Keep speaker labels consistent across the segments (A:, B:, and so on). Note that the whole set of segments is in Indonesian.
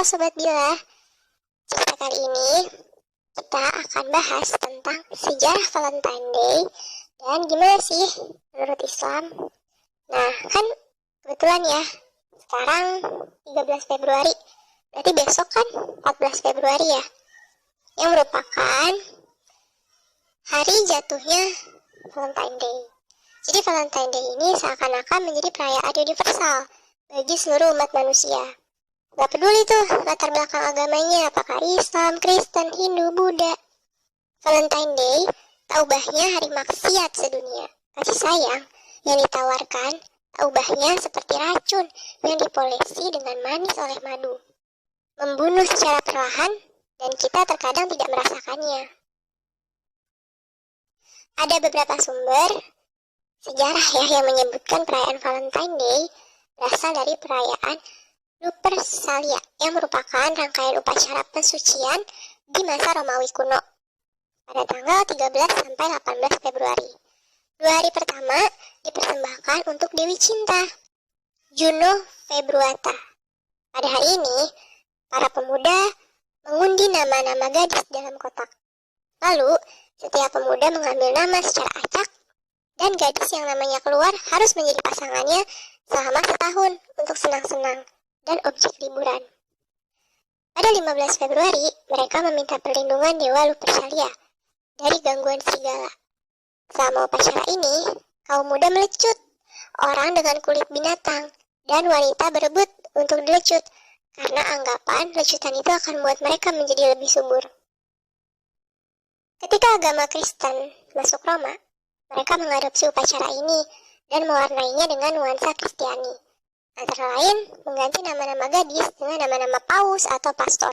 A: Halo Sobat Bila, cerita kali ini kita akan bahas tentang sejarah Valentine Day dan gimana sih menurut Islam. Nah, kan kebetulan ya, sekarang 13 Februari, berarti besok kan 14 Februari ya, yang merupakan hari jatuhnya Valentine Day. Jadi Valentine Day ini seakan-akan menjadi perayaan universal bagi seluruh umat manusia. Gak peduli tuh latar belakang agamanya, apakah Islam, Kristen, Hindu, Buddha. Valentine Day tak ubahnya hari maksiat sedunia. Kasih sayang yang ditawarkan tak ubahnya seperti racun yang dipolesi dengan manis oleh madu. Membunuh secara perlahan dan kita terkadang tidak merasakannya. Ada beberapa sumber sejarah ya yang menyebutkan perayaan Valentine Day berasal dari perayaan Lupercalia yang merupakan rangkaian upacara pensucian di masa Romawi kuno pada tanggal 13 sampai 18 Februari. 2 hari pertama dipersembahkan untuk Dewi Cinta, Juno Februata. Pada hari ini, para pemuda mengundi nama-nama gadis dalam kotak. Lalu, setiap pemuda mengambil nama secara acak dan gadis yang namanya keluar harus menjadi pasangannya selama setahun untuk senang-senang dan objek liburan. Pada 15 Februari, mereka meminta perlindungan Dewa Lupercalia dari gangguan serigala. Selama upacara ini, kaum muda melecut, orang dengan kulit binatang, dan wanita berebut untuk dilecut, karena anggapan lecutan itu akan membuat mereka menjadi lebih subur. Ketika agama Kristen masuk Roma, mereka mengadopsi upacara ini dan mewarnainya dengan nuansa Kristiani. Antara lain, mengganti nama-nama gadis dengan nama-nama paus atau pastor.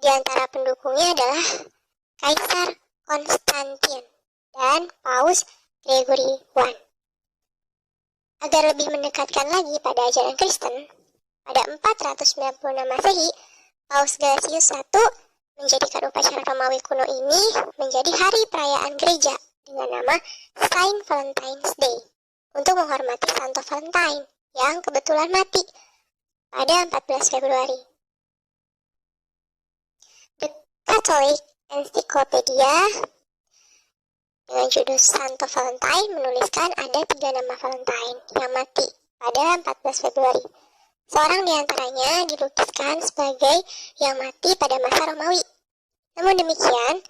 A: Di antara pendukungnya adalah Kaisar Konstantin dan Paus Gregory I. Agar lebih mendekatkan lagi pada ajaran Kristen, pada 496 Masehi, Paus Gelasius I menjadikan upacara Romawi kuno ini menjadi hari perayaan gereja dengan nama Saint Valentine's Day untuk menghormati Santo Valentine yang kebetulan mati pada 14 Februari. The Catholic Encyclopedia dengan judul Santo Valentine menuliskan ada 3 nama Valentine yang mati pada 14 Februari. Seorang di antaranya dilukiskan sebagai yang mati pada masa Romawi. Namun demikian,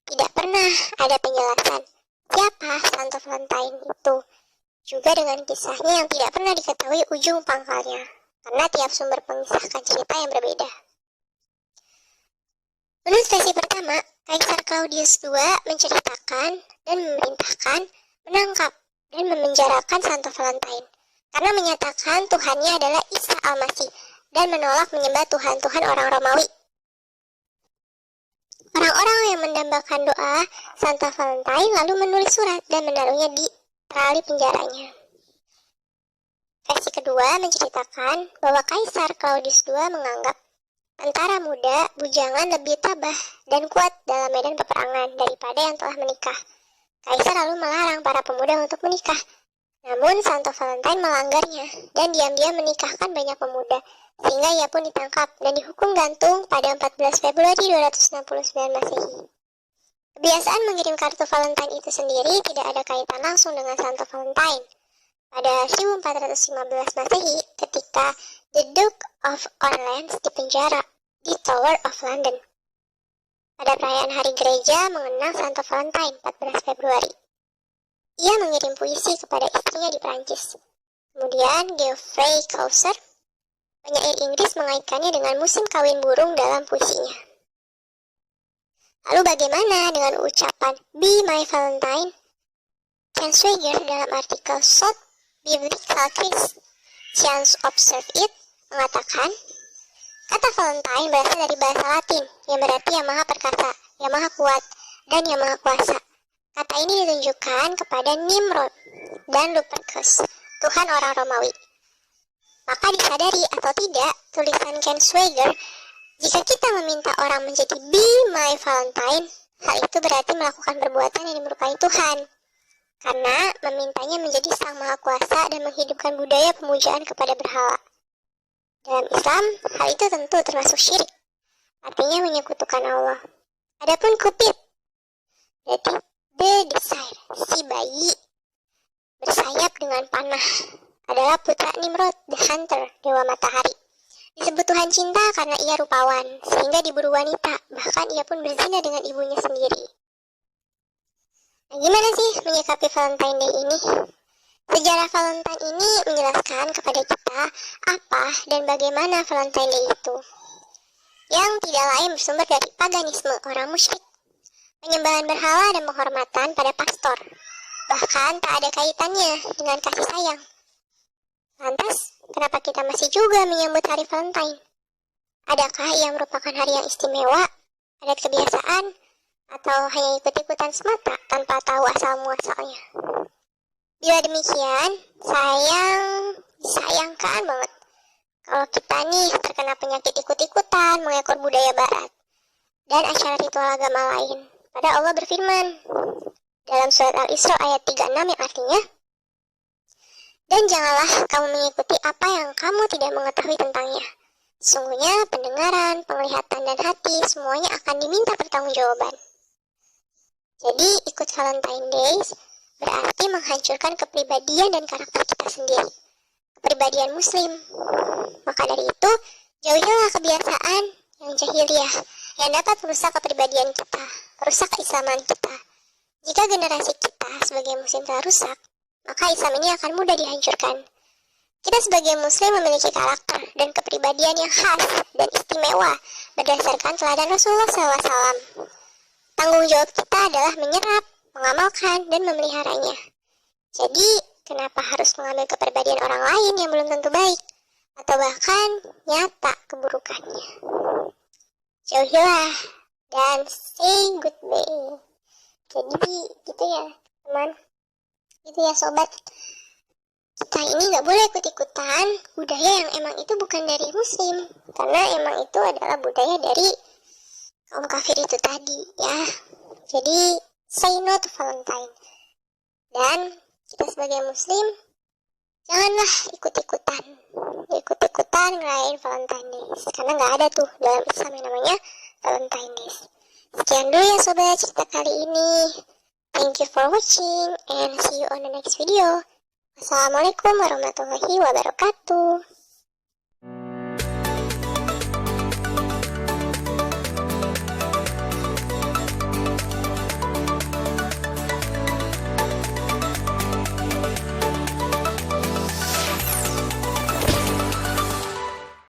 A: tidak pernah ada penjelasan siapa Santo Valentine itu. Juga dengan kisahnya yang tidak pernah diketahui ujung pangkalnya, karena tiap sumber mengisahkan cerita yang berbeda. Menurut versi pertama, Kaisar Claudius II menceritakan dan memerintahkan menangkap dan memenjarakan Santo Valentine, karena menyatakan Tuhannya adalah Isa Al-Masih dan menolak menyembah Tuhan-Tuhan orang Romawi. Orang-orang yang mendambakan doa Santo Valentine lalu menulis surat dan menaruhnya di terali penjaranya. Versi kedua menceritakan bahwa Kaisar Claudius II menganggap tentara muda bujangan lebih tabah dan kuat dalam medan peperangan daripada yang telah menikah. Kaisar lalu melarang para pemuda untuk menikah. Namun Santo Valentine melanggarnya dan diam-diam menikahkan banyak pemuda, sehingga ia pun ditangkap dan dihukum gantung pada 14 Februari 269 Masehi. Kebiasaan mengirim kartu Valentine itu sendiri tidak ada kaitan langsung dengan Santo Valentine. Pada 1415 Masehi, ketika the Duke of Orleans dipenjara di Tower of London. Pada perayaan hari gereja mengenang Santo Valentine 14 Februari. Ia mengirim puisi kepada istrinya di Prancis. Kemudian Geoffrey Chaucer, penyair Inggris, mengaitkannya dengan musim kawin burung dalam puisinya. Lalu bagaimana dengan ucapan Be My Valentine? Ken Swigert dalam artikel South Biblical Christians Observe It mengatakan, kata Valentine berasal dari bahasa Latin yang berarti yang maha perkasa, yang maha kuat, dan yang maha kuasa. Kata ini ditunjukkan kepada Nimrod dan Lupercus, Tuhan orang Romawi. Maka disadari atau tidak, tulisan Ken Swigert, jika kita meminta orang menjadi Be My Valentine, hal itu berarti melakukan perbuatan yang dimelukai Tuhan. Karena memintanya menjadi Sang Maha Kuasa dan menghidupkan budaya pemujaan kepada berhala. Dalam Islam, hal itu tentu termasuk syirik, artinya menyekutukan Allah. Adapun Cupid, berarti the desire, si bayi bersayap dengan panah, adalah putra Nimrod, the hunter, dewa matahari. Disebut Tuhan cinta karena ia rupawan, sehingga diburu wanita, bahkan ia pun berzina dengan ibunya sendiri. Nah, gimana sih menyikapi Valentine Day ini? Sejarah Valentine ini menjelaskan kepada kita apa dan bagaimana Valentine Day itu, yang tidak lain bersumber dari paganisme orang musyrik, penyembahan berhala dan penghormatan pada pastor, bahkan tak ada kaitannya dengan kasih sayang. Lantas, kenapa kita masih juga menyambut hari Valentine? Adakah ia merupakan hari yang istimewa, adat kebiasaan, atau hanya ikut-ikutan semata tanpa tahu asal-muasalnya? Bila demikian, disayangkan banget kalau kita nih terkena penyakit ikut-ikutan mengekor budaya barat dan acara ritual agama lain. Padahal Allah berfirman dalam surat Al-Isra ayat 36 yang artinya, dan janganlah kamu mengikuti apa yang kamu tidak mengetahui tentangnya. Sesungguhnya pendengaran, penglihatan, dan hati semuanya akan diminta pertanggungjawaban. Jadi ikut Valentine Days berarti menghancurkan kepribadian dan karakter kita sendiri, kepribadian muslim. Maka dari itu, jauhilah kebiasaan yang jahiliyah yang dapat merusak kepribadian kita, merusak keislaman kita. Jika generasi kita sebagai muslim telah rusak, maka Islam ini akan mudah dihancurkan. Kita sebagai muslim memiliki karakter dan kepribadian yang khas dan istimewa berdasarkan teladan Rasulullah SAW. Tanggung jawab kita adalah menyerap, mengamalkan, dan memeliharanya. Jadi, kenapa harus mengambil kepribadian orang lain yang belum tentu baik, atau bahkan nyata keburukannya? Jauhilah dan say goodbye. Jadi, gitu ya, teman. Gitu ya, sobat. Kita ini gak boleh ikut-ikutan budaya yang emang itu bukan dari muslim, karena emang itu adalah budaya dari kaum kafir itu tadi, ya. Jadi, say no to Valentine. Dan kita sebagai muslim, janganlah ikut-ikutan ngerayain Valentine Days, karena gak ada tuh dalam Islam yang namanya Valentine Days. Sekian dulu ya sobat cerita kali ini. Thank you for watching and see you on the next video. Wassalamualaikum warahmatullahi wabarakatuh.